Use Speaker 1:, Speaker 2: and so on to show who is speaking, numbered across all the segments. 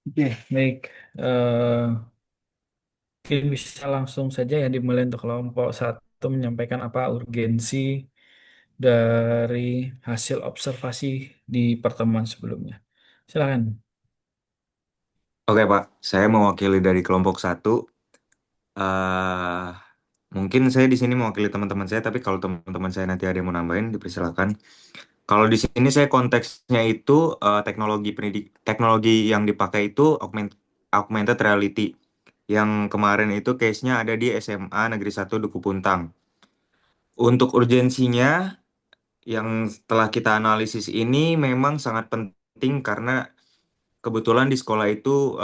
Speaker 1: Oke, baik. Eh, Mungkin bisa langsung saja ya dimulai untuk kelompok satu menyampaikan apa urgensi dari hasil observasi di pertemuan sebelumnya. Silakan.
Speaker 2: Oke Pak, saya mewakili dari kelompok satu. eh Mungkin saya di sini mewakili teman-teman saya, tapi kalau teman-teman saya nanti ada yang mau nambahin, dipersilakan. Kalau di sini saya konteksnya itu teknologi yang dipakai itu augmented reality. Yang kemarin itu case-nya ada di SMA Negeri 1 Duku Puntang. Untuk urgensinya, yang setelah kita analisis ini memang sangat penting karena kebetulan di sekolah itu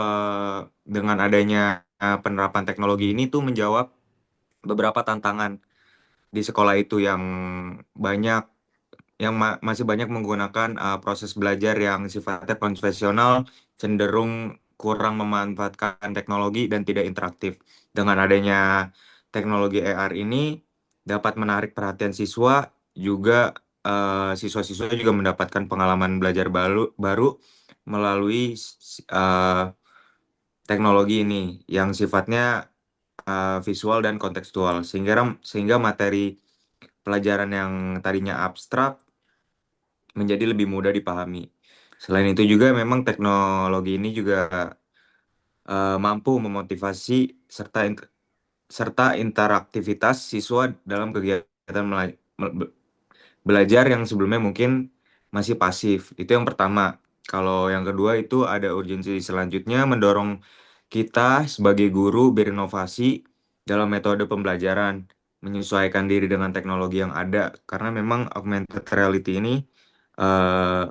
Speaker 2: dengan adanya penerapan teknologi ini tuh menjawab beberapa tantangan di sekolah itu yang banyak masih banyak menggunakan proses belajar yang sifatnya konvensional, cenderung kurang memanfaatkan teknologi dan tidak interaktif. Dengan adanya teknologi AR ini dapat menarik perhatian siswa, juga siswa-siswa juga mendapatkan pengalaman belajar baru melalui teknologi ini yang sifatnya visual dan kontekstual, sehingga materi pelajaran yang tadinya abstrak menjadi lebih mudah dipahami. Selain itu juga memang teknologi ini juga mampu memotivasi serta serta interaktivitas siswa dalam kegiatan belajar yang sebelumnya mungkin masih pasif. Itu yang pertama. Kalau yang kedua itu ada urgensi selanjutnya mendorong kita sebagai guru berinovasi dalam metode pembelajaran, menyesuaikan diri dengan teknologi yang ada. Karena memang augmented reality ini eh,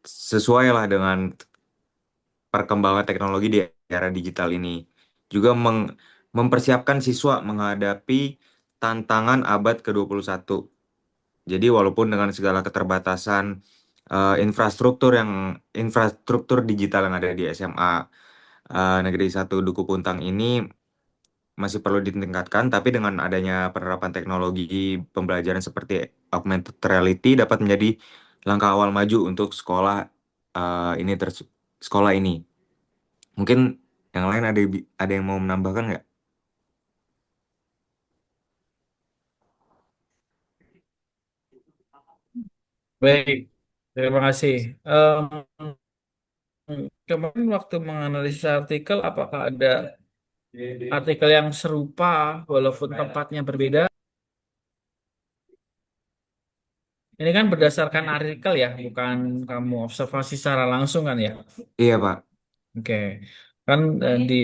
Speaker 2: sesuai lah dengan perkembangan teknologi di era digital ini. Juga mempersiapkan siswa menghadapi tantangan abad ke-21. Jadi walaupun dengan segala keterbatasan infrastruktur digital yang ada di SMA Negeri 1 Duku Puntang ini masih perlu ditingkatkan, tapi dengan adanya penerapan teknologi pembelajaran seperti augmented reality dapat menjadi langkah awal maju untuk eh, ini sekolah ini. Mungkin yang lain ada yang mau menambahkan nggak?
Speaker 1: Baik, terima kasih. Kemarin waktu menganalisis artikel, apakah ada artikel yang serupa walaupun tempatnya berbeda? Ini kan berdasarkan artikel ya, bukan kamu observasi secara langsung kan ya?
Speaker 2: Iya, Pak.
Speaker 1: Oke, kan di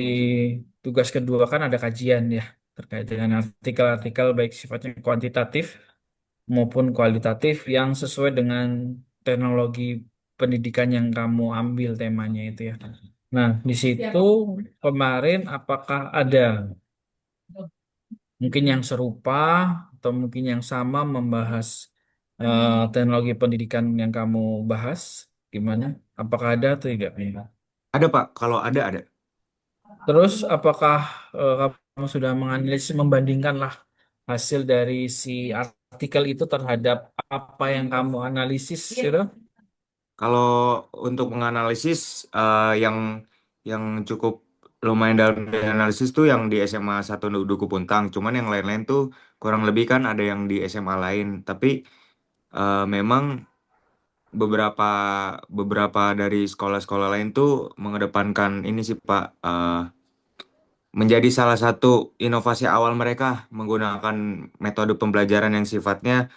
Speaker 1: tugas kedua kan ada kajian ya terkait dengan artikel-artikel baik sifatnya kuantitatif maupun kualitatif yang sesuai dengan teknologi pendidikan yang kamu ambil temanya itu ya. Nah, di situ kemarin apakah ada mungkin yang serupa atau mungkin yang sama membahas teknologi pendidikan yang kamu bahas? Gimana? Apakah ada atau tidak?
Speaker 2: Ada, Pak. Kalau ada.
Speaker 1: Terus apakah kamu sudah menganalisis membandingkan lah hasil dari si artikel itu terhadap apa yang kamu analisis gitu?
Speaker 2: Kalau untuk menganalisis yang cukup lumayan dalam dianalisis tuh yang di SMA 1 Duku Puntang. Cuman yang lain-lain tuh kurang lebih kan ada yang di SMA lain. Tapi memang beberapa beberapa dari sekolah-sekolah lain tuh mengedepankan ini sih Pak, menjadi salah satu inovasi awal mereka menggunakan metode pembelajaran yang sifatnya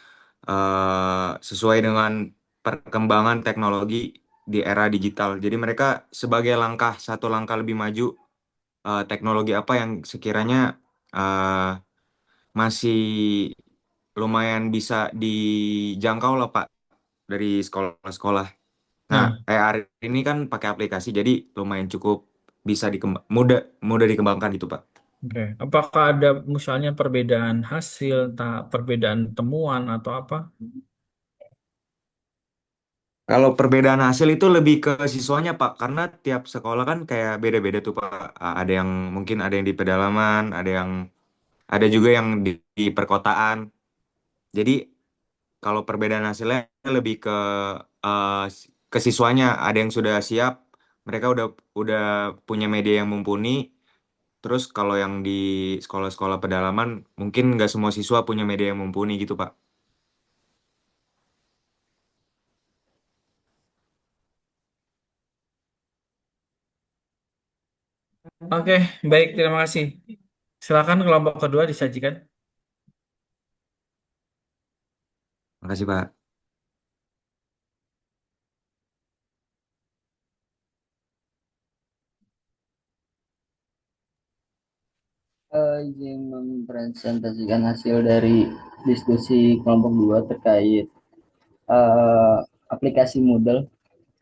Speaker 2: sesuai dengan perkembangan teknologi di era digital. Jadi mereka sebagai satu langkah lebih maju, teknologi apa yang sekiranya eh, masih lumayan bisa dijangkau lah Pak dari sekolah-sekolah. Nah,
Speaker 1: Nah,
Speaker 2: AR ini kan pakai aplikasi, jadi lumayan cukup bisa mudah mudah dikembangkan gitu Pak.
Speaker 1: oke. Apakah ada misalnya perbedaan hasil, perbedaan temuan atau apa?
Speaker 2: Kalau perbedaan hasil itu lebih ke siswanya, Pak, karena tiap sekolah kan kayak beda-beda tuh, Pak. Ada yang mungkin ada yang di pedalaman, ada juga yang di perkotaan. Jadi kalau perbedaan hasilnya lebih ke siswanya, ada yang sudah siap, mereka udah punya media yang mumpuni. Terus kalau yang di sekolah-sekolah pedalaman, mungkin nggak semua siswa punya media yang mumpuni gitu, Pak.
Speaker 1: Oke, baik, terima kasih. Silakan kelompok kedua disajikan.
Speaker 2: Makasih, Pak.
Speaker 3: Izin mempresentasikan hasil dari diskusi kelompok 2 terkait eh, aplikasi Moodle.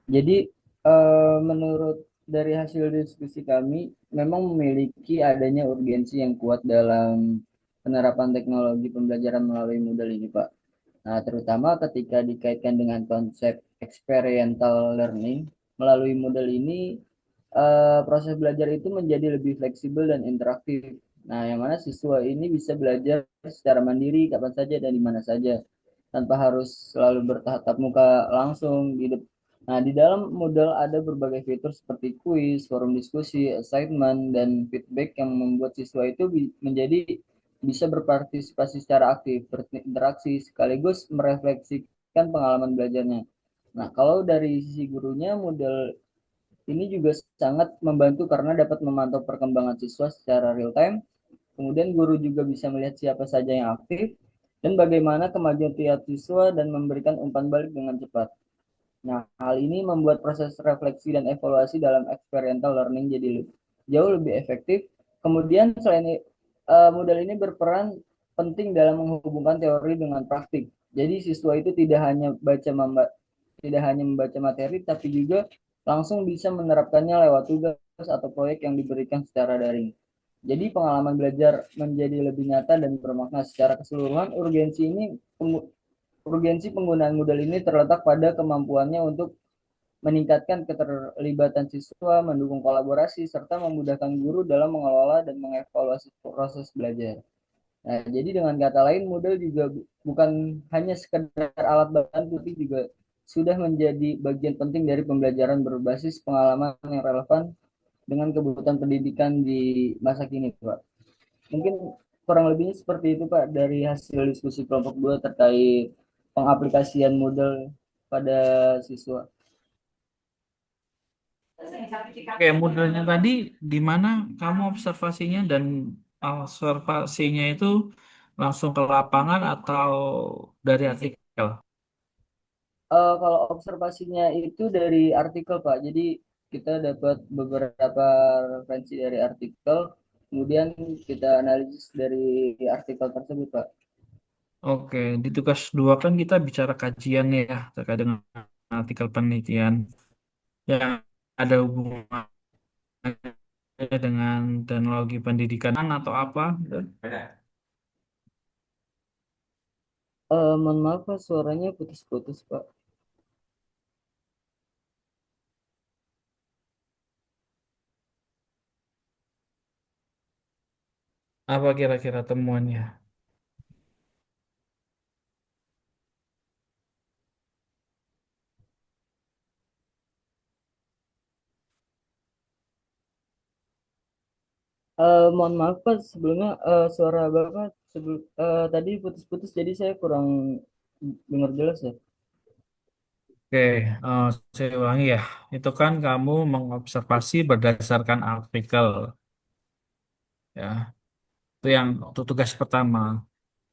Speaker 3: Jadi menurut dari hasil diskusi kami memang memiliki adanya urgensi yang kuat dalam penerapan teknologi pembelajaran melalui Moodle ini, Pak. Nah, terutama ketika dikaitkan dengan konsep experiential learning, melalui model ini proses belajar itu menjadi lebih fleksibel dan interaktif. Nah, yang mana siswa ini bisa belajar secara mandiri kapan saja dan di mana saja, tanpa harus selalu bertatap muka langsung Nah, di dalam model ada berbagai fitur seperti kuis, forum diskusi, assignment, dan feedback yang membuat siswa itu menjadi bisa berpartisipasi secara aktif, berinteraksi, sekaligus merefleksikan pengalaman belajarnya. Nah, kalau dari sisi gurunya, model ini juga sangat membantu karena dapat memantau perkembangan siswa secara real time. Kemudian guru juga bisa melihat siapa saja yang aktif dan bagaimana kemajuan tiap siswa dan memberikan umpan balik dengan cepat. Nah, hal ini membuat proses refleksi dan evaluasi dalam experiential learning jadi jauh lebih efektif. Kemudian selain model ini berperan penting dalam menghubungkan teori dengan praktik. Jadi siswa itu tidak hanya membaca materi, tapi juga langsung bisa menerapkannya lewat tugas atau proyek yang diberikan secara daring. Jadi pengalaman belajar menjadi lebih nyata dan bermakna secara keseluruhan. Urgensi penggunaan model ini terletak pada kemampuannya untuk meningkatkan keterlibatan siswa, mendukung kolaborasi, serta memudahkan guru dalam mengelola dan mengevaluasi proses belajar. Nah, jadi dengan kata lain, model juga bukan hanya sekedar alat bantu, tapi juga sudah menjadi bagian penting dari pembelajaran berbasis pengalaman yang relevan dengan kebutuhan pendidikan di masa kini, Pak. Mungkin kurang lebihnya seperti itu, Pak, dari hasil diskusi kelompok 2 terkait pengaplikasian model pada siswa.
Speaker 1: Oke, modelnya tadi di mana kamu observasinya dan observasinya itu langsung ke lapangan atau dari artikel?
Speaker 3: Kalau observasinya itu dari artikel, Pak. Jadi kita dapat beberapa referensi dari artikel, kemudian kita analisis dari artikel tersebut, Pak.
Speaker 1: Oke, di tugas dua kan kita bicara kajian ya terkait dengan artikel penelitian yang ada hubungannya dengan teknologi pendidikan atau apa?
Speaker 3: Mohon maaf, Pak, suaranya putus-putus, Pak.
Speaker 1: Apa kira-kira temuannya?
Speaker 3: Mohon maaf, Pak, sebelumnya suara Bapak tadi putus-putus, jadi saya kurang dengar jelas ya.
Speaker 1: Oke, eh, saya ulangi ya. Itu kan kamu mengobservasi berdasarkan artikel, ya. Itu yang untuk tugas pertama.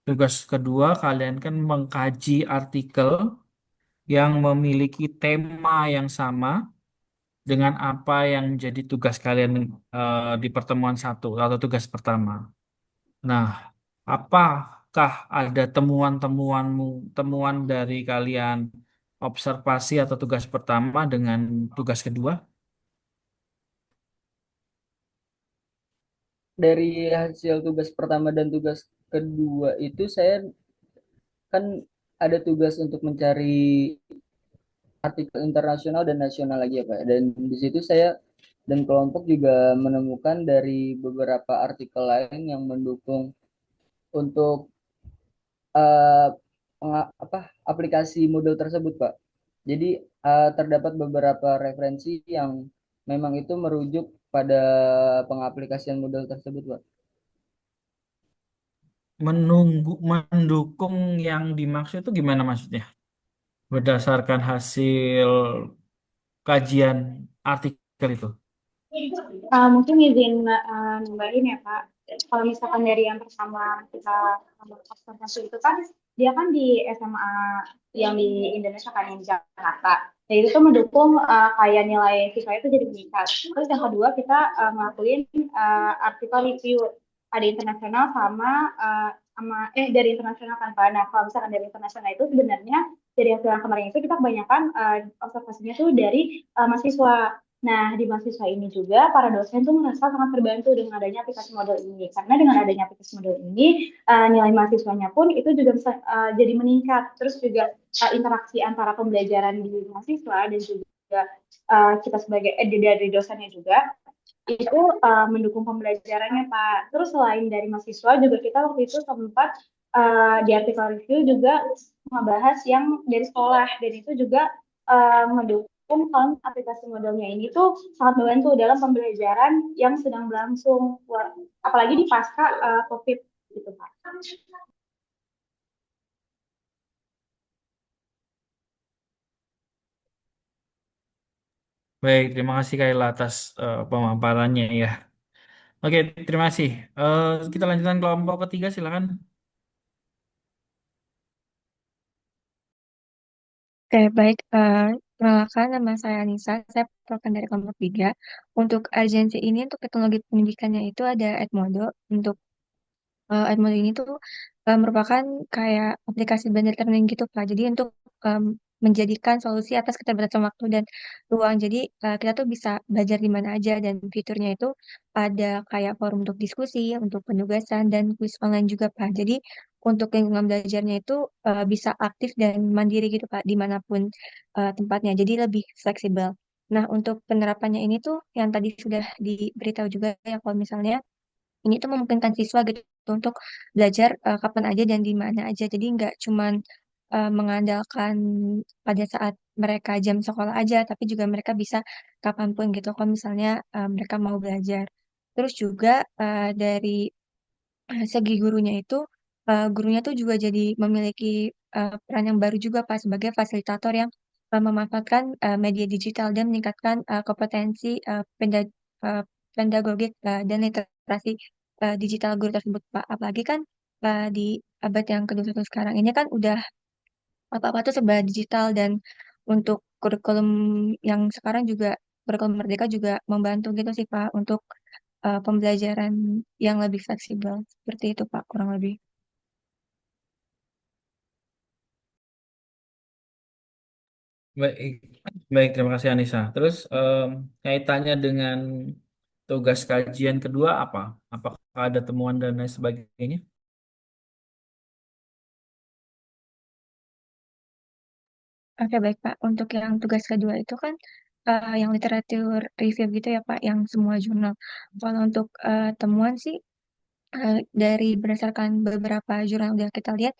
Speaker 1: Tugas kedua, kalian kan mengkaji artikel yang memiliki tema yang sama dengan apa yang menjadi tugas kalian di pertemuan satu atau tugas pertama. Nah, apakah ada temuan-temuanmu, temuan dari kalian observasi atau tugas pertama dengan tugas kedua?
Speaker 3: Dari hasil tugas pertama dan tugas kedua itu saya kan ada tugas untuk mencari artikel internasional dan nasional lagi ya Pak. Dan di situ saya dan kelompok juga menemukan dari beberapa artikel lain yang mendukung untuk eh, aplikasi model tersebut Pak. Jadi terdapat beberapa referensi yang memang itu merujuk pada pengaplikasian model tersebut, Pak.
Speaker 1: Mendukung yang dimaksud itu gimana maksudnya? Berdasarkan hasil kajian artikel itu.
Speaker 4: Mungkin izin nambahin ya Pak. Kalau misalkan dari yang pertama kita observasi itu kan dia kan di SMA yang di Indonesia kan yang di Jakarta. Nah itu tuh mendukung kayak nilai siswa itu jadi meningkat. Terus yang kedua kita ngelakuin artikel review ada internasional dari internasional kan Pak. Nah kalau misalkan dari internasional itu sebenarnya dari hasil yang kemarin itu kita kebanyakan observasinya tuh dari mahasiswa. Nah, di mahasiswa ini juga para dosen tuh merasa sangat terbantu dengan adanya aplikasi model ini. Karena dengan adanya aplikasi model ini, nilai mahasiswanya pun itu juga bisa jadi meningkat. Terus juga interaksi antara pembelajaran di mahasiswa dan juga kita sebagai dari dosennya juga itu mendukung pembelajarannya Pak. Terus selain dari mahasiswa juga kita waktu itu sempat di artikel review juga membahas yang dari sekolah dan itu juga mendukung kalau aplikasi modelnya ini tuh sangat membantu dalam pembelajaran yang sedang berlangsung, apalagi di pasca COVID gitu Pak.
Speaker 1: Baik, terima kasih Kayla atas pemaparannya ya. Oke, terima kasih. Kita lanjutkan kelompok ketiga, silakan.
Speaker 5: Oke, baik. Perkenalkan, nama saya Anissa. Saya program dari kelompok 3. Untuk urgensi ini, untuk teknologi pendidikannya itu ada Edmodo. Untuk Edmodo ini tuh merupakan kayak aplikasi blended learning gitu, Pak. Jadi untuk em, menjadikan solusi atas keterbatasan waktu dan ruang. Jadi kita tuh bisa belajar di mana aja dan fiturnya itu ada kayak forum untuk diskusi, untuk penugasan, dan kuis online juga, Pak. Jadi untuk lingkungan belajarnya itu bisa aktif dan mandiri gitu, Pak, dimanapun tempatnya. Jadi lebih fleksibel. Nah, untuk penerapannya ini tuh yang tadi sudah diberitahu juga ya, kalau misalnya ini tuh memungkinkan siswa gitu untuk belajar kapan aja dan di mana aja. Jadi nggak cuman mengandalkan pada saat mereka jam sekolah aja, tapi juga mereka bisa kapanpun gitu. Kalau misalnya mereka mau belajar. Terus juga dari segi gurunya itu, gurunya tuh juga jadi memiliki peran yang baru juga Pak sebagai fasilitator yang memanfaatkan media digital dan meningkatkan kompetensi pedagogik dan literasi digital guru tersebut Pak. Apalagi kan di abad yang ke-21 sekarang ini kan udah apa-apa tuh serba digital dan untuk kurikulum yang sekarang juga kurikulum Merdeka juga membantu gitu sih Pak untuk pembelajaran yang lebih fleksibel. Seperti itu Pak, kurang lebih.
Speaker 1: Baik, baik, terima kasih Anissa. Terus kaitannya dengan tugas kajian kedua apa? Apakah ada temuan dan lain sebagainya?
Speaker 5: Oke, baik Pak. Untuk yang tugas kedua itu kan yang literatur review gitu ya Pak, yang semua jurnal. Kalau untuk temuan sih dari berdasarkan beberapa jurnal yang udah kita lihat,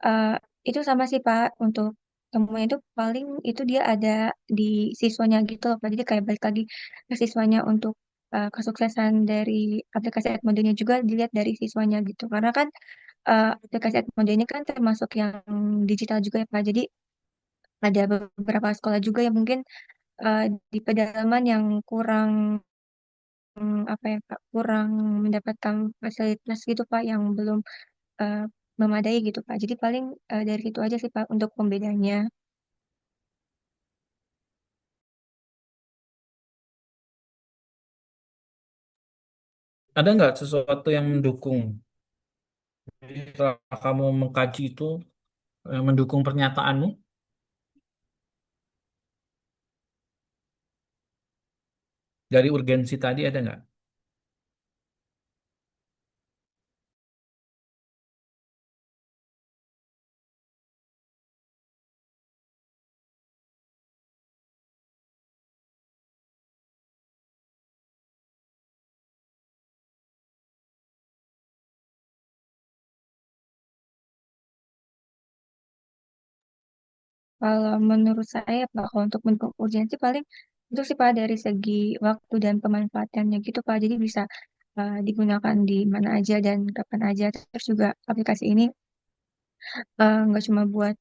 Speaker 5: eh, itu sama sih Pak. Untuk temuan itu paling itu dia ada di siswanya gitu loh Pak. Jadi kayak balik lagi ke siswanya untuk kesuksesan dari aplikasi Edmodo-nya juga dilihat dari siswanya gitu. Karena kan aplikasi Edmodo ini kan termasuk yang digital juga ya Pak. Jadi ada beberapa sekolah juga yang mungkin di pedalaman yang kurang apa ya Pak, kurang mendapatkan fasilitas gitu Pak yang belum eh, memadai gitu Pak. Jadi paling dari situ aja sih Pak untuk pembedanya.
Speaker 1: Ada nggak sesuatu yang mendukung? Jadi setelah kamu mengkaji itu, mendukung pernyataanmu dari urgensi tadi ada nggak?
Speaker 5: Kalau menurut saya Pak, kalau untuk mendukung urgensi paling Itu sih Pak dari segi waktu dan pemanfaatannya gitu Pak. Jadi bisa digunakan di mana aja dan kapan aja. Terus juga aplikasi ini nggak cuma buat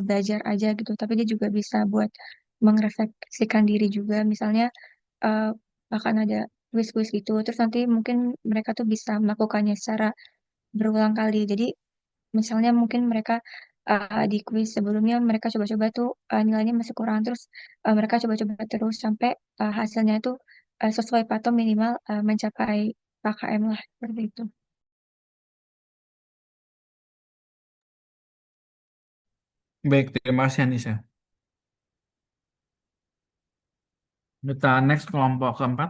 Speaker 5: belajar aja gitu, tapi dia juga bisa buat mengrefleksikan diri juga. Misalnya eh, akan ada kuis-kuis gitu, terus nanti mungkin mereka tuh bisa melakukannya secara berulang kali. Jadi misalnya mungkin mereka di kuis sebelumnya mereka coba-coba tuh nilainya masih kurang, terus mereka coba-coba terus sampai hasilnya itu sesuai atau minimal mencapai KKM lah seperti itu.
Speaker 1: Baik, terima kasih Anissa. Kita next kelompok keempat.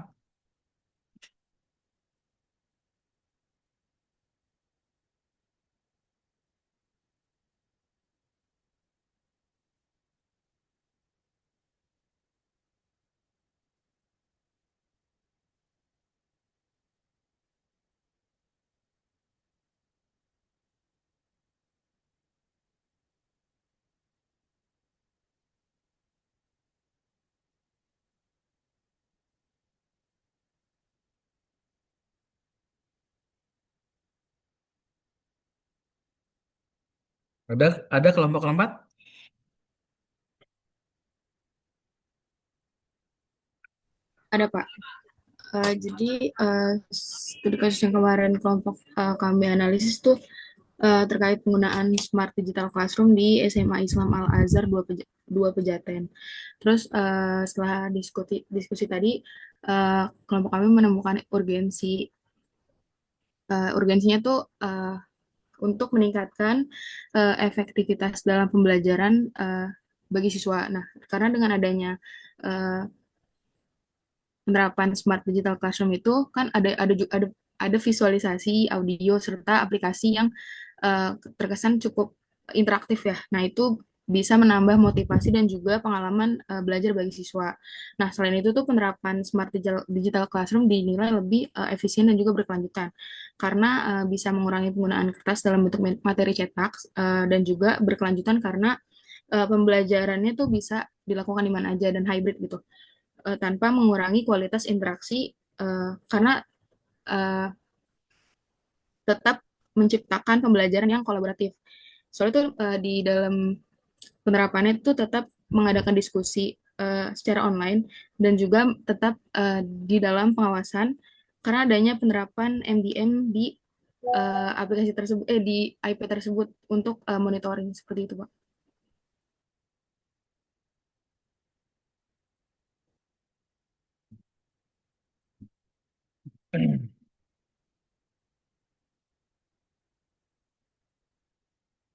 Speaker 1: Ada kelompok keempat?
Speaker 6: Ada Pak. Jadi studi kasus yang kemarin kelompok kami analisis tuh terkait penggunaan Smart Digital Classroom di SMA Islam Al Azhar dua Pejaten. Terus setelah diskusi diskusi tadi, kelompok kami menemukan urgensinya tuh untuk meningkatkan efektivitas dalam pembelajaran bagi siswa. Nah, karena dengan adanya uh, penerapan Smart Digital Classroom itu kan ada visualisasi audio serta aplikasi yang terkesan cukup interaktif ya. Nah, itu bisa menambah motivasi dan juga pengalaman belajar bagi siswa. Nah, selain itu tuh penerapan Digital Classroom dinilai lebih efisien dan juga berkelanjutan karena bisa mengurangi penggunaan kertas dalam bentuk materi cetak dan juga berkelanjutan karena pembelajarannya tuh bisa dilakukan di mana aja dan hybrid gitu tanpa mengurangi kualitas interaksi karena uh, tetap menciptakan pembelajaran yang kolaboratif. Soalnya itu di dalam penerapannya itu tetap mengadakan diskusi secara online dan juga tetap di dalam pengawasan karena adanya penerapan MDM di aplikasi tersebut di IP tersebut untuk monitoring seperti itu, Pak.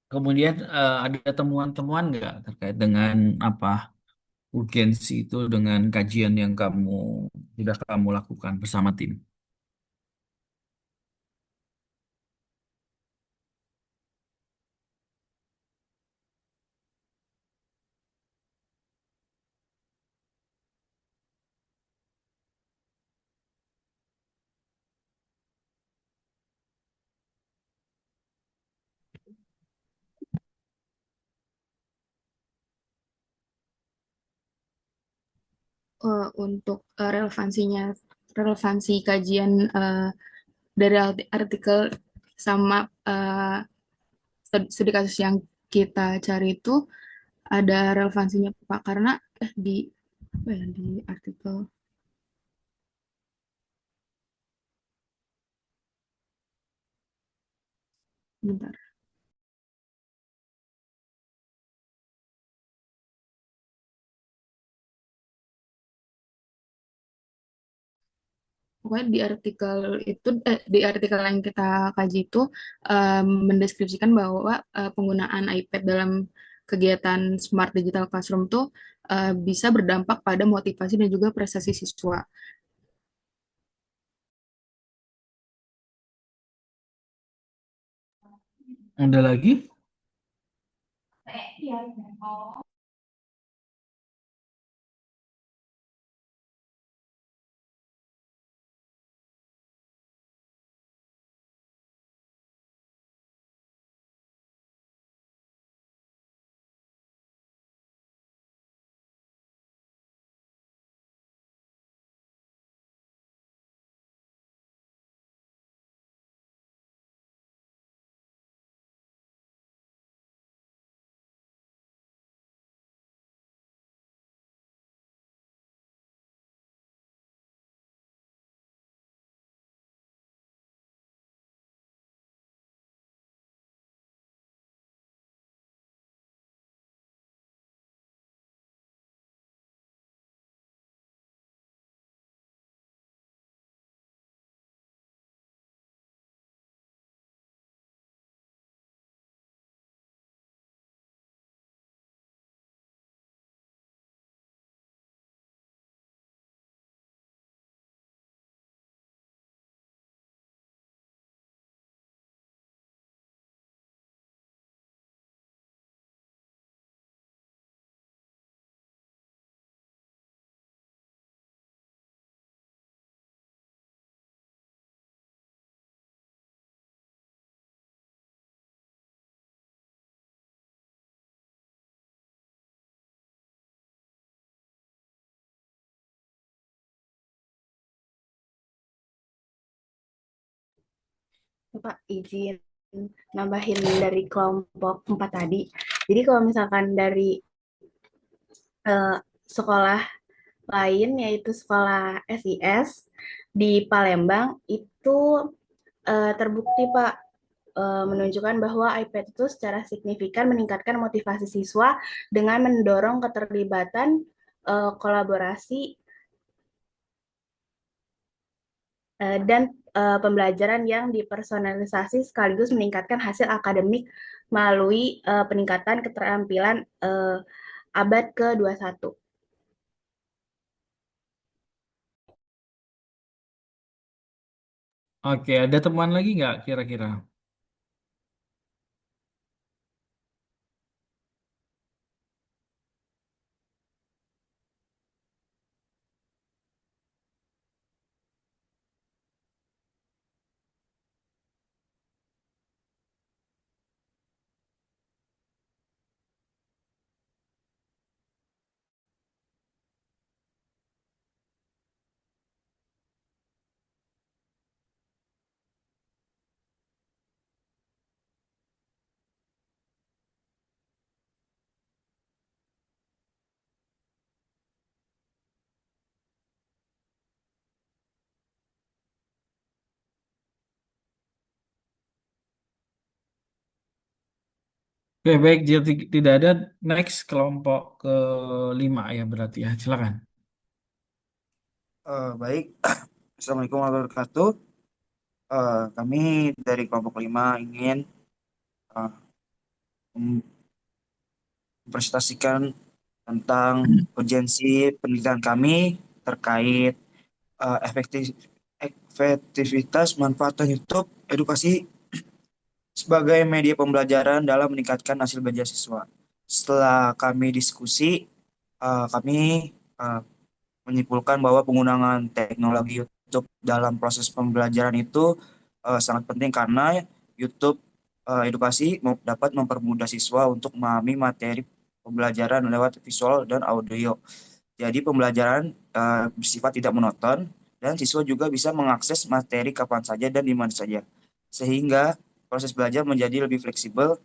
Speaker 1: Kemudian ada temuan-temuan nggak terkait dengan apa urgensi itu dengan kajian yang sudah kamu lakukan bersama tim?
Speaker 6: Untuk relevansi kajian dari artikel sama studi kasus yang kita cari itu ada relevansinya Pak karena di apa ya di artikel bentar pokoknya di artikel yang kita kaji itu mendeskripsikan bahwa penggunaan iPad dalam kegiatan Smart Digital Classroom tuh bisa berdampak pada motivasi dan juga prestasi siswa.
Speaker 1: Ada lagi?
Speaker 6: Pak, izin nambahin dari kelompok 4 tadi. Jadi kalau misalkan dari eh, sekolah lain, yaitu sekolah SIS di Palembang, itu terbukti Pak, menunjukkan bahwa iPad itu secara signifikan meningkatkan motivasi siswa dengan mendorong keterlibatan kolaborasi dan pembelajaran yang dipersonalisasi sekaligus meningkatkan hasil akademik melalui peningkatan keterampilan abad ke-21.
Speaker 1: Oke, ada temuan lagi nggak kira-kira? Oke, baik. Jika tidak ada, next kelompok kelima ya berarti ya. Silakan.
Speaker 7: Baik, Assalamualaikum warahmatullahi wabarakatuh. Kami dari kelompok 5 ingin uh, mempresentasikan tentang urgensi penelitian kami terkait efektivitas manfaatan YouTube edukasi sebagai media pembelajaran dalam meningkatkan hasil belajar siswa. Setelah kami diskusi, kami menyimpulkan bahwa penggunaan teknologi YouTube dalam proses pembelajaran itu sangat penting karena YouTube edukasi dapat mempermudah siswa untuk memahami materi pembelajaran lewat visual dan audio. Jadi pembelajaran bersifat tidak monoton dan siswa juga bisa mengakses materi kapan saja dan di mana saja. Sehingga proses belajar menjadi lebih fleksibel.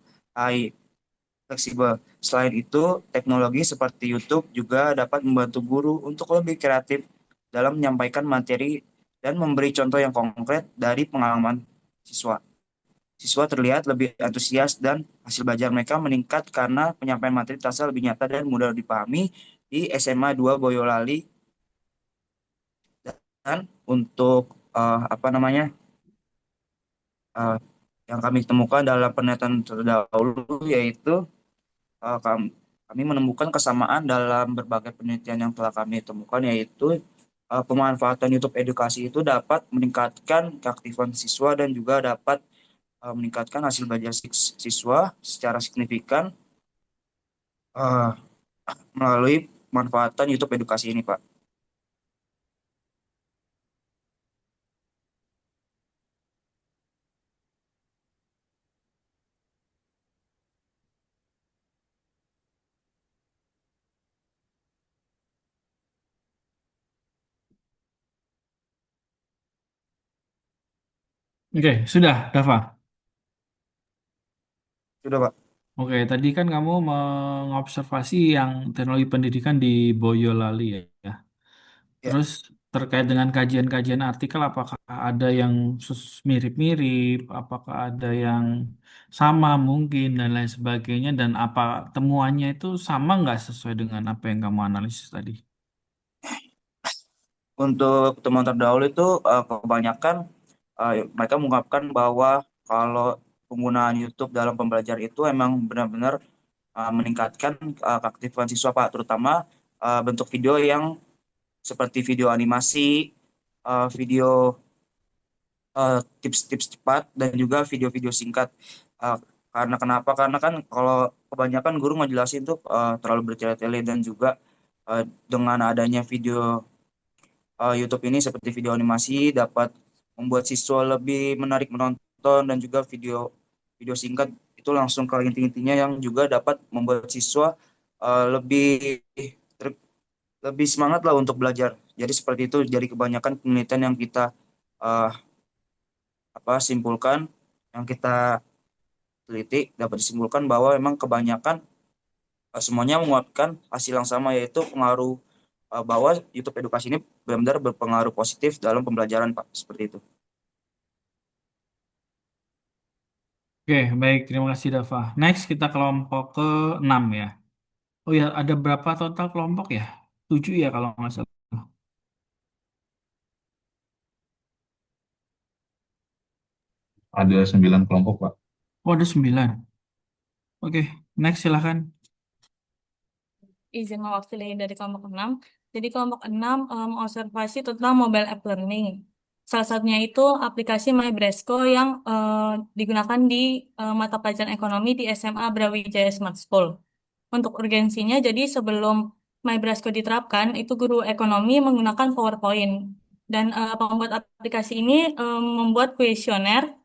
Speaker 7: Selain itu, teknologi seperti YouTube juga dapat membantu guru untuk lebih kreatif dalam menyampaikan materi dan memberi contoh yang konkret dari pengalaman siswa. Siswa terlihat lebih antusias dan hasil belajar mereka meningkat karena penyampaian materi terasa lebih nyata dan mudah dipahami di SMA 2 Boyolali. Dan untuk apa namanya eh, yang kami temukan dalam penelitian terdahulu yaitu kami menemukan kesamaan dalam berbagai penelitian yang telah kami temukan, yaitu pemanfaatan YouTube edukasi itu dapat meningkatkan keaktifan siswa dan juga dapat meningkatkan hasil belajar siswa secara signifikan uh, melalui pemanfaatan YouTube edukasi ini, Pak.
Speaker 1: Oke, sudah, Dava.
Speaker 7: Sudah, Pak.
Speaker 1: Oke, tadi kan kamu mengobservasi yang teknologi pendidikan di Boyolali ya.
Speaker 7: Ya,
Speaker 1: Terus terkait dengan kajian-kajian artikel, apakah ada yang mirip-mirip, apakah ada yang sama mungkin dan lain sebagainya, dan apa temuannya itu sama nggak sesuai dengan apa yang kamu analisis tadi?
Speaker 7: untuk temuan terdahulu itu kebanyakan mereka mengungkapkan bahwa kalau penggunaan YouTube dalam pembelajaran itu emang benar-benar meningkatkan keaktifan siswa, Pak, terutama bentuk video yang seperti video animasi, video tips-tips cepat, dan juga video-video singkat. Eh, karena kenapa? Karena kan kalau kebanyakan guru ngejelasin tuh terlalu bertele-tele dan juga dengan adanya video YouTube ini seperti video animasi dapat membuat siswa lebih menarik menonton dan juga video video singkat itu langsung ke inti-intinya yang juga dapat membuat siswa lebih ter- lebih semangat lah untuk belajar. Jadi seperti itu. Jadi kebanyakan penelitian yang kita uh, simpulkan, yang kita teliti dapat disimpulkan bahwa memang kebanyakan semuanya menguatkan hasil yang sama, yaitu pengaruh bahwa YouTube edukasi ini benar-benar berpengaruh positif dalam pembelajaran, Pak. Seperti itu.
Speaker 1: Oke, baik. Terima kasih, Dava. Next, kita kelompok ke 6 ya. Oh ya, ada berapa total kelompok ya? 7 ya kalau nggak salah.
Speaker 8: Ada 9 kelompok, Pak.
Speaker 1: Oh, ada 9. Oke, next silahkan.
Speaker 9: Izin mewakili dari kelompok 6. Jadi kelompok 6 mengobservasi tentang mobile app learning. Salah satunya itu aplikasi MyBresco yang digunakan di mata pelajaran ekonomi di SMA Brawijaya Smart School. Untuk urgensinya, jadi sebelum MyBresco diterapkan, itu guru ekonomi menggunakan PowerPoint. Dan pembuat aplikasi ini membuat kuesioner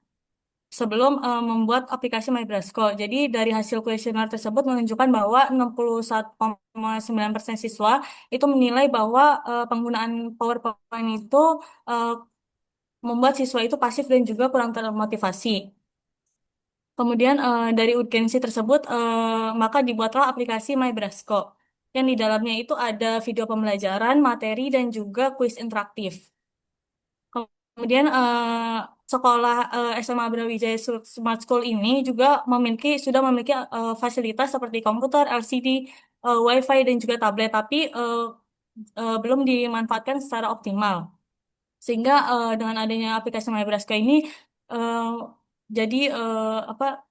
Speaker 9: sebelum membuat aplikasi MyBrasco. Jadi dari hasil kuesioner tersebut menunjukkan bahwa 61,9% siswa itu menilai bahwa penggunaan PowerPoint itu eh, membuat siswa itu pasif dan juga kurang termotivasi. Kemudian dari urgensi tersebut maka dibuatlah aplikasi MyBrasco yang di dalamnya itu ada video pembelajaran, materi, dan juga kuis interaktif. Kemudian sekolah SMA Brawijaya Smart School ini juga sudah memiliki fasilitas seperti komputer, LCD, WiFi dan juga tablet, tapi belum dimanfaatkan secara optimal. Sehingga dengan adanya aplikasi MyBrasco ini eh, jadi apa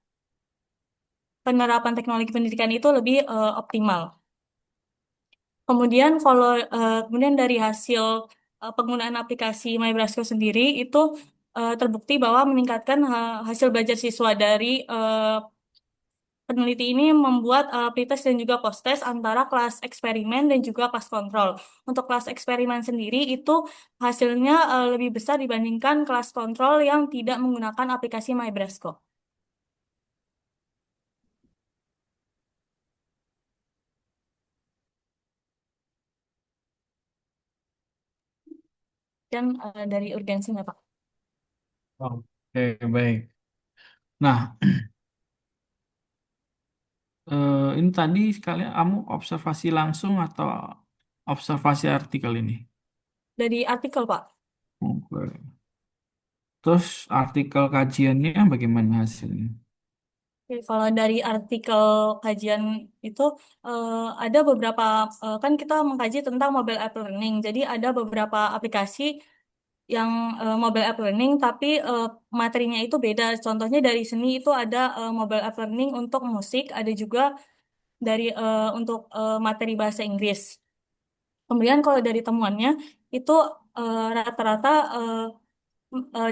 Speaker 9: penerapan teknologi pendidikan itu lebih optimal. Kemudian dari hasil penggunaan aplikasi MyBrasco sendiri itu terbukti bahwa meningkatkan hasil belajar siswa dari peneliti ini membuat pretest dan juga post-test antara kelas eksperimen dan juga kelas kontrol. Untuk kelas eksperimen sendiri itu hasilnya lebih besar dibandingkan kelas kontrol yang tidak menggunakan aplikasi MyBrasco. Dan dari urgensinya, Pak.
Speaker 1: Oke, baik. Nah, ini tadi sekalian kamu observasi langsung atau observasi artikel ini?
Speaker 9: Dari artikel, Pak.
Speaker 1: Oke. Terus artikel kajiannya bagaimana hasilnya?
Speaker 9: Oke, kalau dari artikel kajian itu eh, ada beberapa kan kita mengkaji tentang mobile app learning. Jadi ada beberapa aplikasi yang mobile app learning tapi materinya itu beda. Contohnya dari seni itu ada mobile app learning untuk musik, ada juga dari untuk materi bahasa Inggris. Kemudian kalau dari temuannya itu rata-rata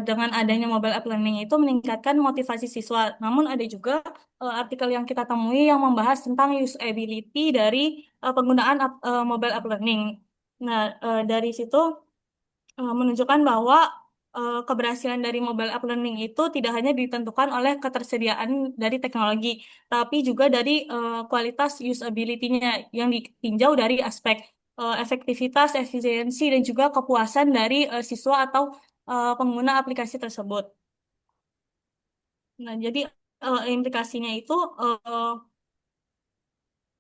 Speaker 9: dengan adanya mobile app learning itu meningkatkan motivasi siswa. Namun ada juga artikel yang kita temui yang membahas tentang usability dari penggunaan mobile app learning. Nah, dari situ menunjukkan bahwa keberhasilan dari mobile app learning itu tidak hanya ditentukan oleh ketersediaan dari teknologi, tapi juga dari kualitas usability-nya yang ditinjau dari aspek efektivitas, efisiensi, dan juga kepuasan dari siswa atau pengguna aplikasi tersebut. Nah, jadi implikasinya itu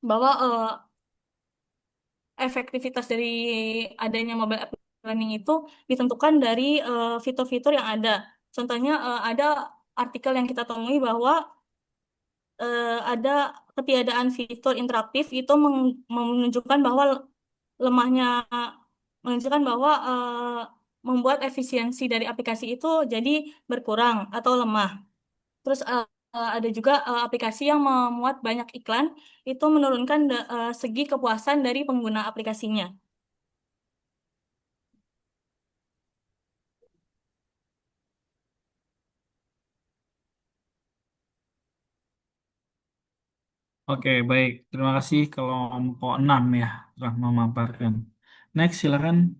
Speaker 9: bahwa efektivitas dari adanya mobile app learning itu ditentukan dari fitur-fitur yang ada. Contohnya ada artikel yang kita temui bahwa ada ketiadaan fitur interaktif itu menunjukkan bahwa lemahnya menunjukkan bahwa membuat efisiensi dari aplikasi itu jadi berkurang atau lemah. Terus ada juga aplikasi yang memuat banyak iklan itu menurunkan segi kepuasan dari pengguna aplikasinya.
Speaker 1: Oke, baik. Terima kasih kelompok 6 ya telah memaparkan. Next, silakan.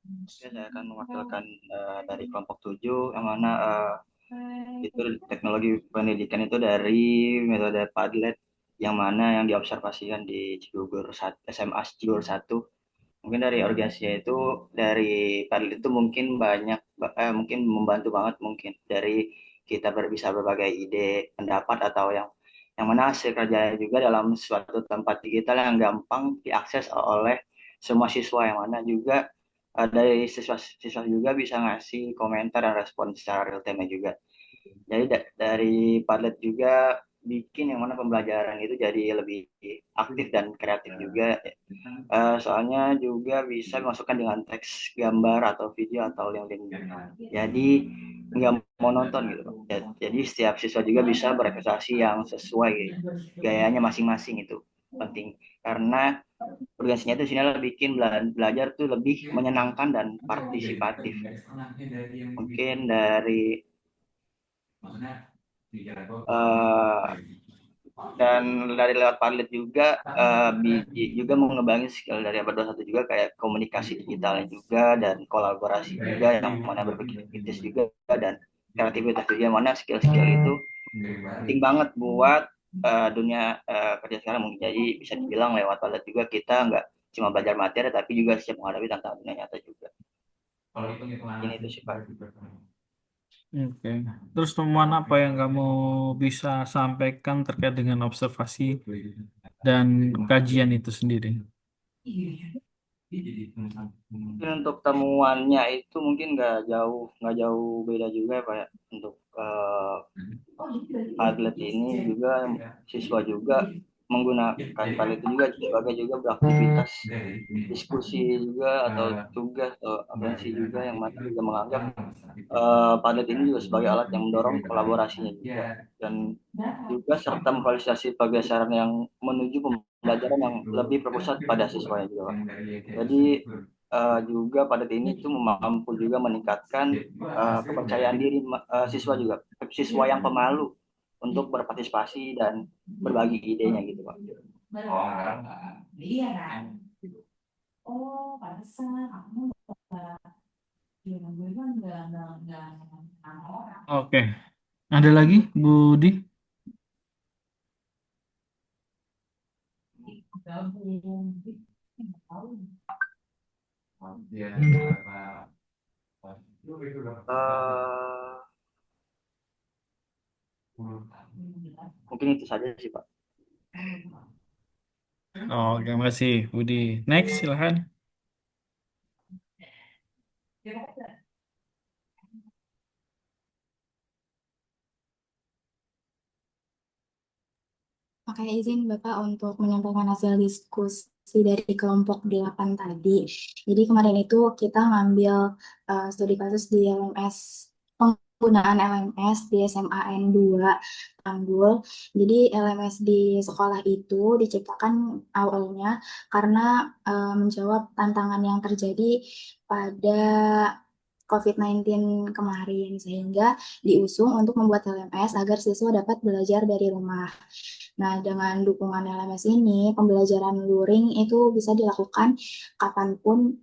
Speaker 10: Oke, saya akan mewakilkan dari kelompok 7 yang mana itu teknologi pendidikan itu dari metode Padlet. yang mana yang diobservasikan di Cigugur SMA Cigugur 1. Mungkin dari organisasinya itu, dari Padlet itu mungkin banyak, mungkin membantu banget mungkin dari kita bisa berbagai ide, pendapat, atau yang mana hasil kerjanya juga dalam suatu tempat digital yang gampang diakses oleh semua siswa, yang mana juga dari siswa-siswa juga bisa ngasih komentar dan respon secara real time juga. Jadi dari Padlet juga bikin yang mana pembelajaran itu jadi lebih aktif dan kreatif juga. Soalnya juga bisa dimasukkan dengan teks, gambar, atau video, atau link-link. Jadi nggak monoton gitu. Jadi setiap siswa juga bisa berekspresi yang sesuai gayanya masing-masing, itu penting. Karena organisasinya itu sini bikin belajar tuh lebih menyenangkan dan partisipatif. Mungkin dari uh, dan dari lewat Padlet juga juga mengembangin skill dari abad 21 juga, kayak komunikasi digitalnya juga, dan kolaborasi juga, yang mana berpikir kritis juga, dan kreativitas juga, yang mana skill-skill itu penting banget buat dunia kerja sekarang. Mungkin jadi bisa dibilang lewat Padlet juga kita nggak cuma belajar materi, tapi juga siap menghadapi tantangan dunia nyata juga. Ini itu sih Pak.
Speaker 1: Oke. Terus temuan apa yang kamu bisa sampaikan terkait dengan observasi dan kajian itu sendiri?
Speaker 10: Mungkin untuk temuannya itu mungkin nggak jauh beda juga ya Pak ya. Untuk Padlet ini juga siswa juga menggunakan Padlet itu juga sebagai juga beraktivitas diskusi juga, atau tugas, atau aplikasi juga, yang mana juga menganggap Padlet ini juga sebagai alat yang mendorong kolaborasinya juga, dan juga serta memfasilitasi pergeseran yang menuju pembelajaran yang lebih berpusat pada siswanya juga Pak. Jadi juga Padlet ini itu mampu juga meningkatkan kepercayaan diri siswa juga, siswa yang pemalu untuk berpartisipasi dan berbagi idenya gitu Pak.
Speaker 1: Oke. Ada lagi, Budi?
Speaker 10: Mungkin itu saja sih Pak.
Speaker 1: Oke, terima kasih, Budi. Next, silahkan.
Speaker 4: Oke, izin Bapak untuk menyampaikan hasil diskusi dari kelompok 8 tadi. Jadi kemarin itu kita ngambil studi kasus di LMS, penggunaan LMS di SMA N2 Tanggul. Jadi LMS di sekolah itu diciptakan awalnya karena menjawab tantangan yang terjadi pada COVID-19 kemarin, sehingga diusung untuk membuat LMS agar siswa dapat belajar dari rumah. Nah, dengan dukungan LMS ini, pembelajaran luring itu bisa dilakukan kapanpun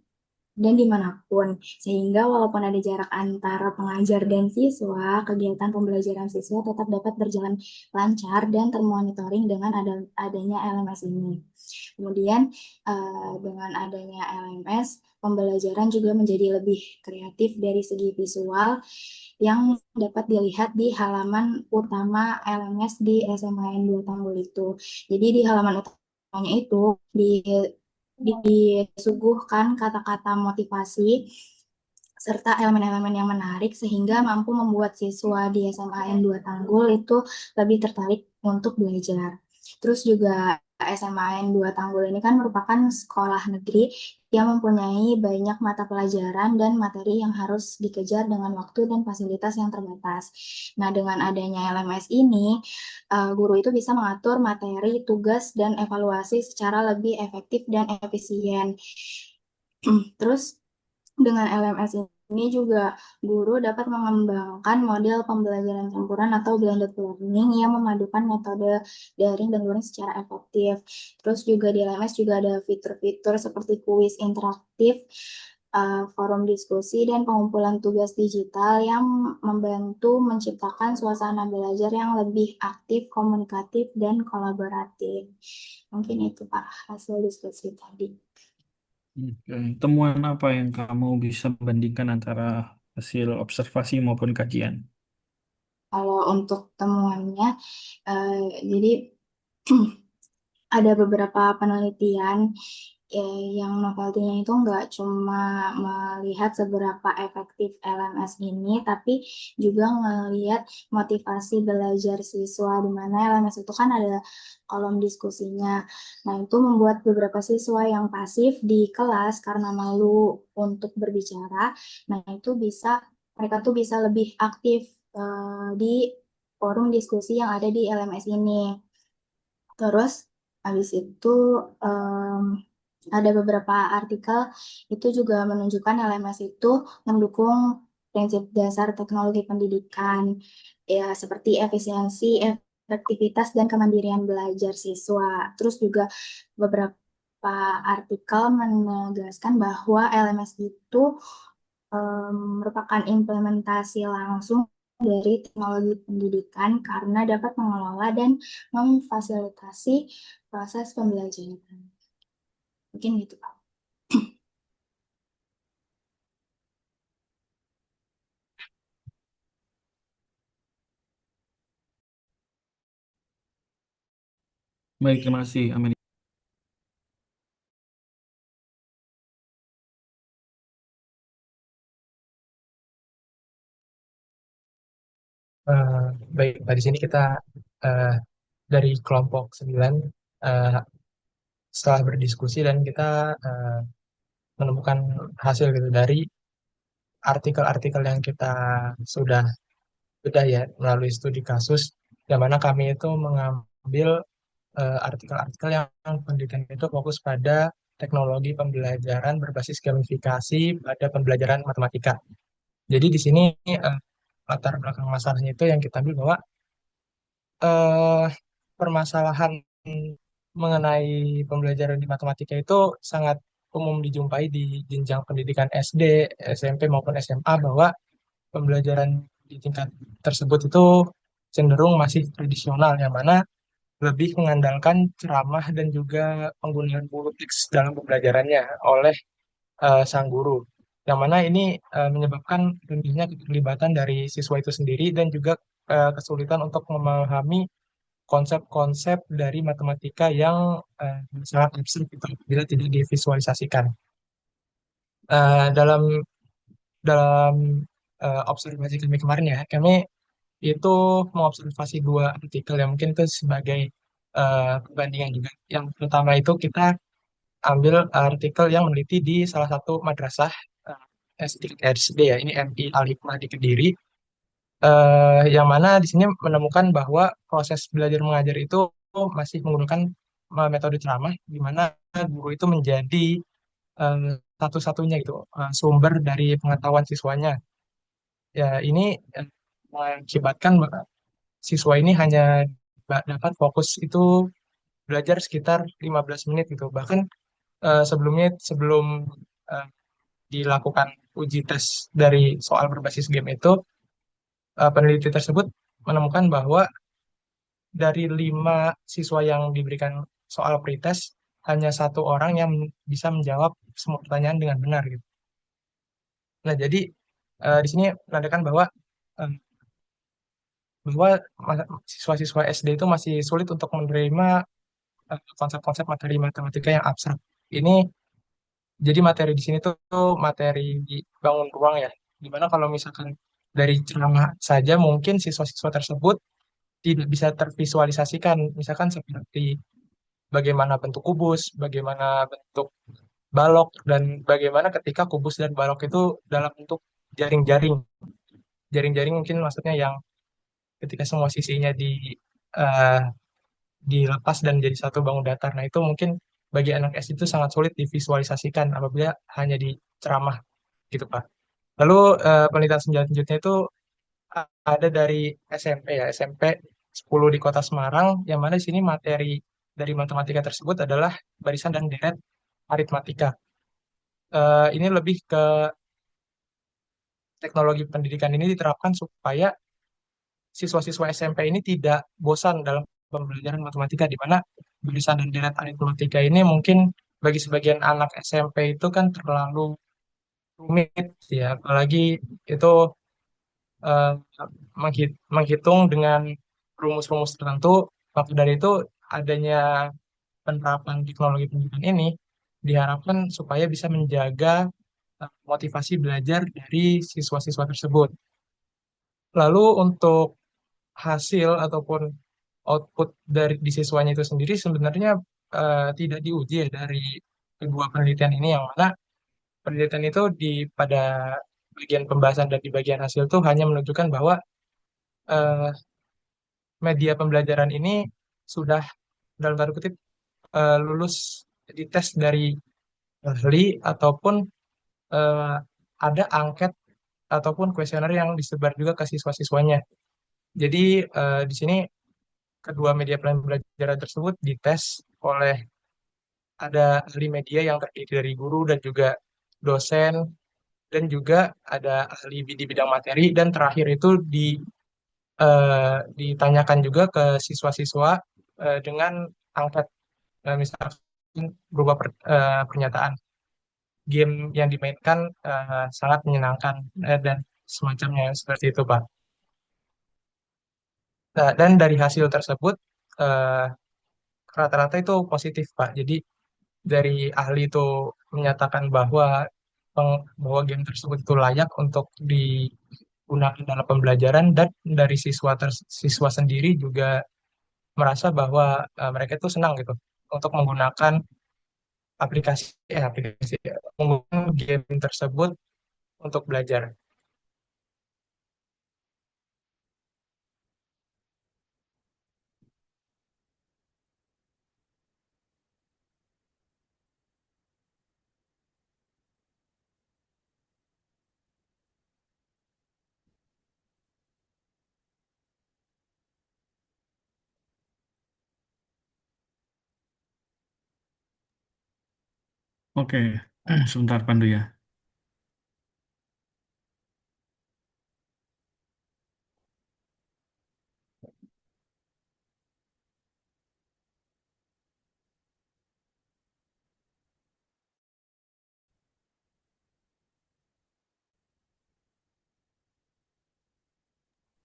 Speaker 4: dan dimanapun, sehingga walaupun ada jarak antara pengajar dan siswa, kegiatan pembelajaran siswa tetap dapat berjalan lancar dan termonitoring dengan adanya LMS ini. Kemudian, dengan adanya LMS, pembelajaran juga menjadi lebih kreatif dari segi visual, yang dapat dilihat di halaman utama LMS di SMA N2 Tanggul itu. Jadi di halaman utamanya itu disuguhkan kata-kata motivasi serta elemen-elemen yang menarik, sehingga mampu membuat siswa di SMA N2 Tanggul itu lebih tertarik untuk belajar. Terus juga SMA N2 Tanggul ini kan merupakan sekolah negeri yang mempunyai banyak mata pelajaran dan materi yang harus dikejar dengan waktu dan fasilitas yang terbatas. Nah, dengan adanya LMS ini, guru itu bisa mengatur materi, tugas, dan evaluasi secara lebih efektif dan efisien. Terus dengan LMS ini juga guru dapat mengembangkan model pembelajaran campuran atau blended learning yang memadukan metode daring dan luring secara efektif. Terus juga di LMS juga ada fitur-fitur seperti kuis interaktif forum diskusi dan pengumpulan tugas digital yang membantu menciptakan suasana belajar yang lebih aktif, komunikatif, dan kolaboratif. Mungkin itu Pak hasil diskusi tadi.
Speaker 1: Oke. Temuan apa yang kamu bisa bandingkan antara hasil observasi maupun kajian?
Speaker 4: Kalau untuk temuannya, jadi ada beberapa penelitian yang novelty-nya itu nggak cuma melihat seberapa efektif LMS ini, tapi juga ngelihat motivasi belajar siswa, di mana LMS itu kan ada kolom diskusinya. Nah, itu membuat beberapa siswa yang pasif di kelas karena malu untuk berbicara. Nah, itu mereka tuh bisa lebih aktif di forum diskusi yang ada di LMS ini. Terus habis itu ada beberapa artikel itu juga menunjukkan LMS itu mendukung prinsip dasar teknologi pendidikan ya seperti efisiensi, efektivitas dan kemandirian belajar siswa. Terus juga beberapa artikel menegaskan bahwa LMS itu merupakan implementasi langsung dari teknologi pendidikan karena dapat mengelola dan memfasilitasi proses pembelajaran. Mungkin gitu, Pak.
Speaker 1: Baik, terima kasih, Amelia.
Speaker 11: Eh, Baik, Pak, di sini kita eh, dari kelompok 9 eh, setelah berdiskusi dan kita eh, menemukan hasil gitu dari artikel-artikel yang kita sudah ya melalui studi kasus, yang mana kami itu mengambil artikel-artikel yang pendidikan itu fokus pada teknologi pembelajaran berbasis gamifikasi pada pembelajaran matematika. Jadi di sini latar belakang masalahnya itu yang kita ambil bahwa eh, permasalahan mengenai pembelajaran di matematika itu sangat umum dijumpai di jenjang pendidikan SD, SMP maupun SMA, bahwa pembelajaran di tingkat tersebut itu cenderung masih tradisional, yang mana lebih mengandalkan ceramah dan juga penggunaan buku teks dalam pembelajarannya oleh sang guru. Yang mana ini menyebabkan rendahnya keterlibatan dari siswa itu sendiri dan juga kesulitan untuk memahami konsep-konsep dari matematika yang sangat abstrak gitu, bila tidak divisualisasikan. Dalam dalam observasi kami kemarin ya, kami itu mengobservasi dua artikel yang mungkin itu sebagai perbandingan juga. Yang pertama itu kita ambil artikel yang meneliti di salah satu madrasah SD ya, ini MI Al Hikmah di Kediri, yang mana di sini menemukan bahwa proses belajar mengajar itu masih menggunakan metode ceramah, di mana guru itu menjadi eh, satu-satunya gitu sumber dari pengetahuan siswanya. Ya, ini mengakibatkan bahwa siswa ini hanya dapat fokus itu belajar sekitar 15 menit gitu. Bahkan sebelum eh, dilakukan uji tes dari soal berbasis game itu, peneliti tersebut menemukan bahwa dari 5 siswa yang diberikan soal pretest, hanya 1 orang yang bisa menjawab semua pertanyaan dengan benar gitu. Nah, jadi di sini menandakan eh, bahwa siswa-siswa SD itu masih sulit untuk menerima konsep-konsep materi matematika yang abstrak. Ini jadi materi di sini tuh materi bangun ruang ya. Dimana kalau misalkan dari ceramah saja mungkin siswa-siswa tersebut tidak bisa tervisualisasikan. Misalkan seperti bagaimana bentuk kubus, bagaimana bentuk balok, dan bagaimana ketika kubus dan balok itu dalam bentuk jaring-jaring. Jaring-jaring mungkin maksudnya yang ketika semua sisinya eh, dilepas dan jadi satu bangun datar. Nah, itu mungkin bagi anak SD itu sangat sulit divisualisasikan apabila hanya di ceramah gitu, Pak. Lalu penelitian selanjutnya itu ada dari SMP ya, SMP 10 di Kota Semarang, yang mana di sini materi dari matematika tersebut adalah barisan dan deret aritmatika. Ini lebih ke teknologi pendidikan ini diterapkan supaya siswa-siswa SMP ini tidak bosan dalam pembelajaran matematika, di mana tulisan dan deret aritmatika ini mungkin bagi sebagian anak SMP itu kan terlalu rumit ya, apalagi itu eh, menghitung dengan rumus-rumus tertentu. Maka dari itu adanya penerapan teknologi pendidikan ini diharapkan supaya bisa menjaga motivasi belajar dari siswa-siswa tersebut. Lalu untuk hasil ataupun output dari di siswanya itu sendiri sebenarnya tidak diuji ya dari kedua penelitian ini, yang mana penelitian itu di pada bagian pembahasan dan di bagian hasil itu hanya menunjukkan bahwa eh, media pembelajaran ini sudah dalam tanda kutip lulus dites dari ahli ataupun eh, ada angket ataupun kuesioner yang disebar juga ke siswa-siswanya. Jadi di sini kedua media pembelajaran tersebut dites oleh ada ahli media yang terdiri dari guru dan juga dosen, dan juga ada ahli di bidang materi, dan terakhir itu ditanyakan juga ke siswa-siswa dengan angket, misalkan berupa pernyataan game yang dimainkan sangat menyenangkan dan semacamnya seperti itu, Pak. Nah, dan dari hasil tersebut eh, rata-rata itu positif, Pak. Jadi dari ahli itu menyatakan bahwa bahwa game tersebut itu layak untuk digunakan dalam pembelajaran, dan dari siswa sendiri juga merasa bahwa mereka itu senang gitu untuk menggunakan aplikasi menggunakan game tersebut untuk belajar.
Speaker 1: Oke, sebentar Pandu ya.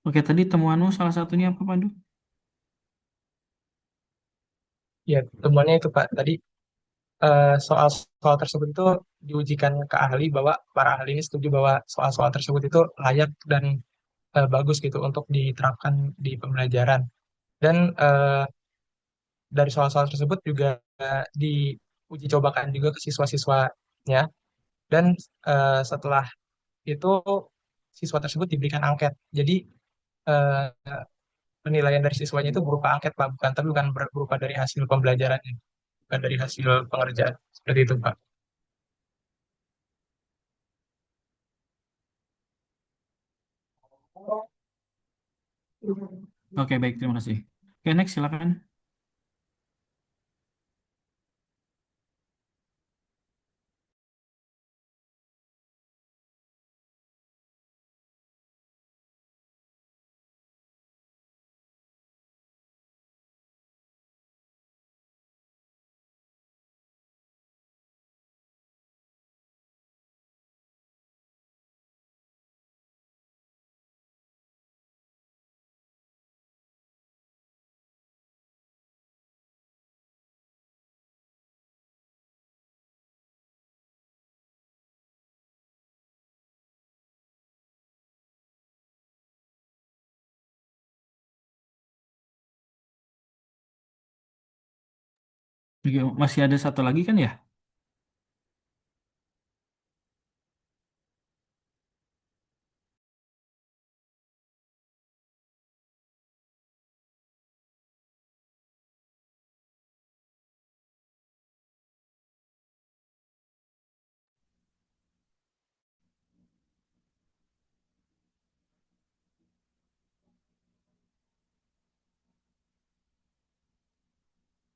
Speaker 1: Oke, tadi temuanmu salah satunya apa Pandu?
Speaker 11: Ya, temuannya itu Pak. Tadi soal-soal tersebut itu diujikan ke ahli, bahwa para ahli ini setuju bahwa soal-soal tersebut itu layak dan bagus gitu untuk diterapkan di pembelajaran. Dan dari soal-soal tersebut juga diuji cobakan juga ke siswa-siswanya. Dan setelah itu siswa tersebut diberikan angket. Jadi eh, penilaian dari siswanya itu berupa angket, Pak, bukan, tapi bukan berupa dari hasil pembelajarannya, bukan dari hasil pengerjaan. Seperti itu, Pak.
Speaker 1: Oke, baik, terima kasih. Oke, next silakan. Oke, masih ada satu lagi kan ya?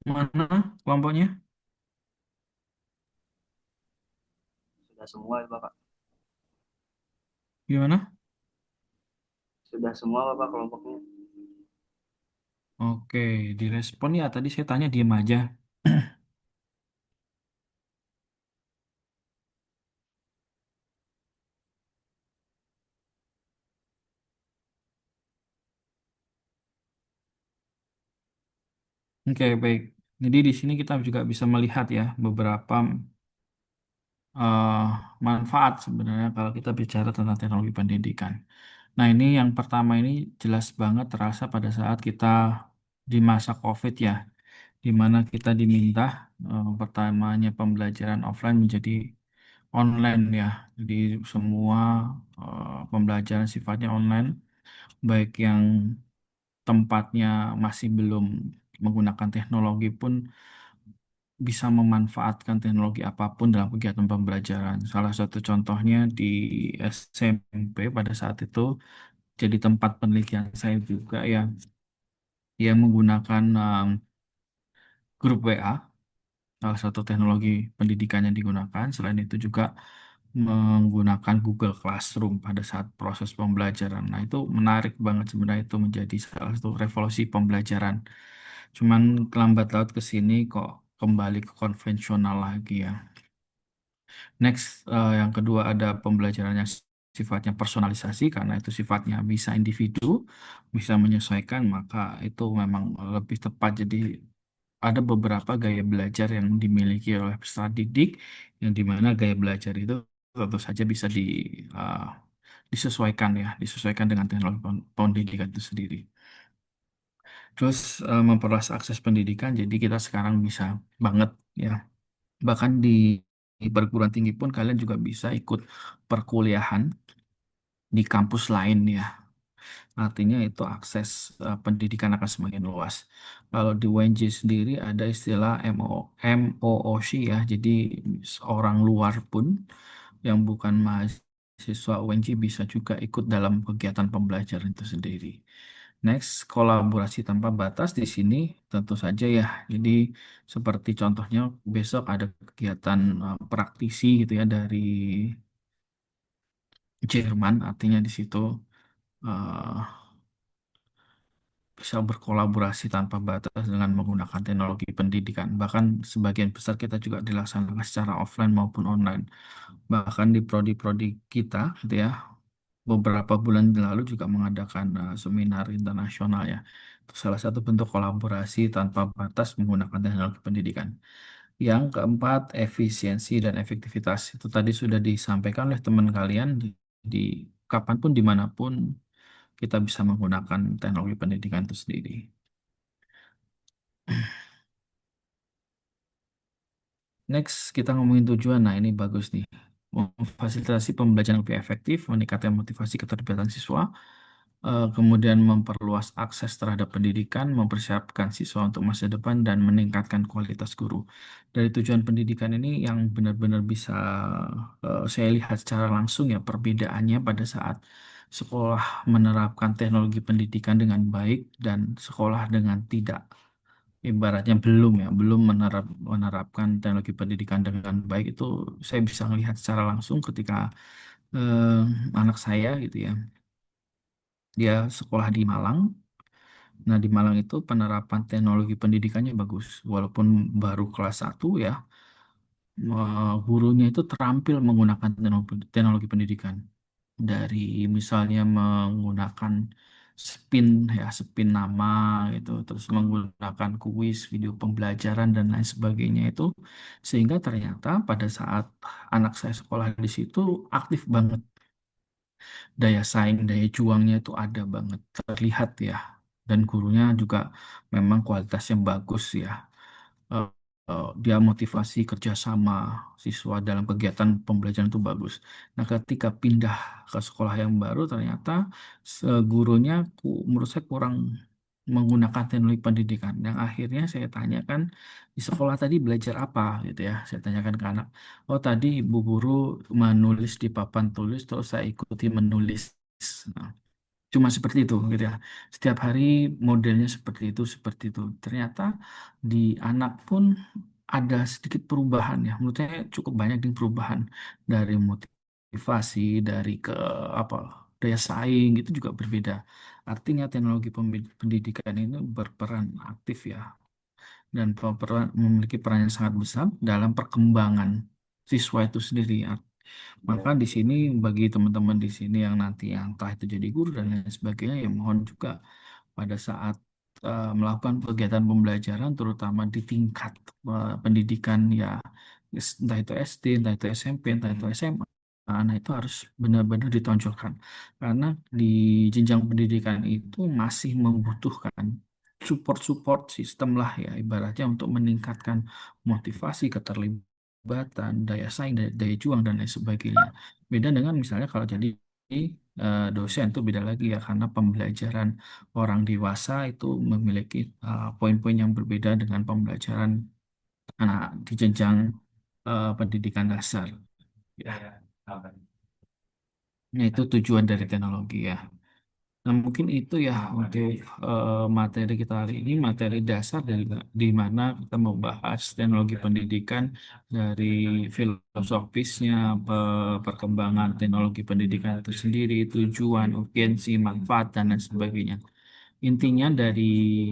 Speaker 1: Mana kelompoknya?
Speaker 10: sudah semua Bapak.
Speaker 1: Gimana?
Speaker 10: Sudah semua Bapak kelompoknya.
Speaker 1: Oke, direspon ya. Tadi saya tanya diem aja. Oke, baik. Jadi di sini kita juga bisa melihat ya beberapa eh, manfaat sebenarnya kalau kita bicara tentang teknologi pendidikan. Nah, ini yang pertama ini jelas banget terasa pada saat kita di masa COVID ya, di mana kita diminta pertamanya pembelajaran offline menjadi online ya. Jadi semua pembelajaran sifatnya online, baik yang tempatnya masih belum menggunakan teknologi pun bisa memanfaatkan teknologi apapun dalam kegiatan pembelajaran. Salah satu contohnya di SMP pada saat itu jadi tempat penelitian saya juga yang menggunakan grup WA, salah satu teknologi pendidikan yang digunakan. Selain itu juga menggunakan Google Classroom pada saat proses pembelajaran. Nah, itu menarik banget sebenarnya itu menjadi salah satu revolusi pembelajaran. Cuman lambat laut ke sini kok kembali ke konvensional lagi ya. Next, yang kedua ada pembelajaran yang sifatnya personalisasi karena itu sifatnya bisa individu, bisa menyesuaikan, maka itu memang lebih tepat. Jadi ada beberapa gaya belajar yang dimiliki oleh peserta didik, yang dimana gaya belajar itu tentu saja bisa uh, disesuaikan ya, disesuaikan dengan teknologi pendidikan itu sendiri. Terus memperluas akses pendidikan, jadi kita sekarang bisa banget ya, bahkan di perguruan tinggi pun kalian juga bisa ikut perkuliahan di kampus lain ya. Artinya itu akses pendidikan akan semakin luas. Kalau di UNJ sendiri ada istilah MOOC ya. Jadi orang luar pun yang bukan mahasiswa UNJ bisa juga ikut dalam kegiatan pembelajaran itu sendiri. Next, kolaborasi tanpa batas di sini tentu saja ya. Jadi seperti contohnya besok ada kegiatan praktisi gitu ya dari Jerman, artinya di situ eh, bisa berkolaborasi tanpa batas dengan menggunakan teknologi pendidikan. Bahkan sebagian besar kita juga dilaksanakan secara offline maupun online. Bahkan di prodi-prodi kita, gitu ya, beberapa bulan lalu juga mengadakan seminar internasional ya. Itu salah satu bentuk kolaborasi tanpa batas menggunakan teknologi pendidikan. Yang keempat, efisiensi dan efektivitas. Itu tadi sudah disampaikan oleh teman kalian di kapanpun, dimanapun kita bisa menggunakan teknologi pendidikan itu sendiri. Next, kita ngomongin tujuan. Nah, ini bagus nih. Memfasilitasi pembelajaran lebih efektif, meningkatkan motivasi keterlibatan siswa, kemudian memperluas akses terhadap pendidikan, mempersiapkan siswa untuk masa depan, dan meningkatkan kualitas guru. Dari tujuan pendidikan ini yang benar-benar bisa saya lihat secara langsung ya perbedaannya pada saat sekolah menerapkan teknologi pendidikan dengan baik dan sekolah dengan tidak. Ibaratnya belum menerapkan teknologi pendidikan dengan baik itu saya bisa melihat secara langsung ketika eh, anak saya gitu ya, dia sekolah di Malang. Nah, di Malang itu penerapan teknologi pendidikannya bagus walaupun baru kelas 1 ya. Gurunya itu terampil menggunakan teknologi pendidikan, dari misalnya menggunakan spin ya, spin nama gitu, terus menggunakan kuis, video pembelajaran dan lain sebagainya itu, sehingga ternyata pada saat anak saya sekolah di situ aktif banget, daya saing, daya juangnya itu ada banget terlihat ya, dan gurunya juga memang kualitasnya bagus ya. eh, Dia motivasi kerjasama siswa dalam kegiatan pembelajaran itu bagus. Nah, ketika pindah ke sekolah yang baru, ternyata gurunya menurut saya kurang menggunakan teknologi pendidikan. Yang akhirnya saya tanyakan di sekolah tadi belajar apa gitu ya. Saya tanyakan ke anak, oh tadi ibu guru menulis di papan tulis, terus saya ikuti menulis. Nah, cuma seperti itu gitu ya. Setiap hari modelnya seperti itu, seperti itu. Ternyata di anak pun ada sedikit perubahan ya. Menurut saya cukup banyak di perubahan dari motivasi, dari ke apa daya saing itu juga berbeda. Artinya teknologi pendidikan ini berperan aktif ya dan memiliki peran yang sangat besar dalam perkembangan siswa itu sendiri. Maka di sini bagi teman-teman di sini yang nanti yang entah itu jadi guru dan lain sebagainya, ya mohon juga pada saat melakukan kegiatan pembelajaran, terutama di tingkat pendidikan ya, entah itu SD, entah itu SMP, entah itu SMA. Nah, itu harus benar-benar ditonjolkan karena di jenjang pendidikan itu masih membutuhkan support-support sistem lah ya, ibaratnya untuk meningkatkan motivasi, keterlibatan, daya saing, daya juang dan lain sebagainya. Beda dengan misalnya kalau jadi dosen itu beda lagi ya, karena pembelajaran orang dewasa itu memiliki poin-poin yang berbeda dengan pembelajaran anak di jenjang pendidikan dasar. Ya, nah, itu tujuan dari teknologi ya. Nah, mungkin itu ya untuk materi kita hari ini, materi dasar dari di mana kita membahas teknologi pendidikan dari filosofisnya, perkembangan teknologi pendidikan itu sendiri, tujuan, urgensi, manfaat, dan lain sebagainya. Intinya dari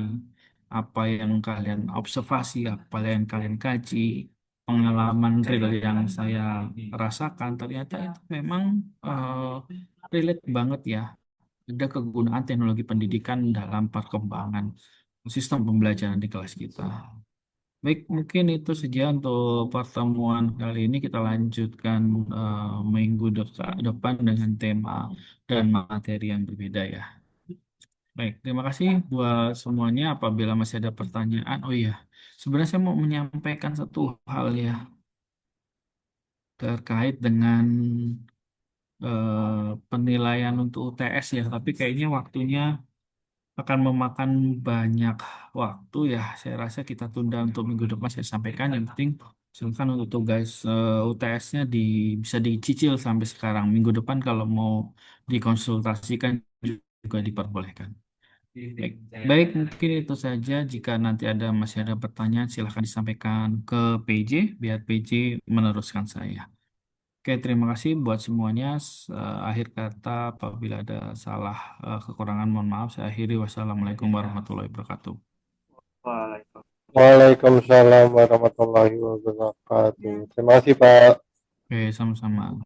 Speaker 1: apa yang kalian observasi, apa yang kalian kaji, pengalaman real yang saya rasakan, ternyata itu memang relate banget ya. Ada kegunaan teknologi pendidikan dalam perkembangan sistem pembelajaran di kelas kita. Baik, mungkin itu saja untuk pertemuan kali ini. Kita lanjutkan minggu depan dengan tema dan materi yang berbeda ya. Baik, terima kasih buat semuanya. Apabila masih ada pertanyaan, oh iya, sebenarnya saya mau menyampaikan satu hal ya terkait dengan penilaian untuk UTS ya. Tapi kayaknya waktunya akan memakan banyak waktu ya. Saya rasa kita tunda untuk minggu depan saya sampaikan. Yang penting silakan untuk tugas UTS-nya bisa dicicil sampai sekarang. Minggu depan kalau mau dikonsultasikan juga diperbolehkan. Baik, baik, mungkin itu saja. Jika nanti masih ada pertanyaan, silahkan disampaikan ke PJ, biar PJ meneruskan saya. Oke, terima kasih buat semuanya. Akhir kata, apabila ada salah kekurangan, mohon maaf. Saya akhiri. Wassalamualaikum warahmatullahi wabarakatuh.
Speaker 10: Waalaikumsalam.
Speaker 12: Waalaikumsalam warahmatullahi wabarakatuh. Terima kasih, Pak.
Speaker 1: Oke, sama-sama.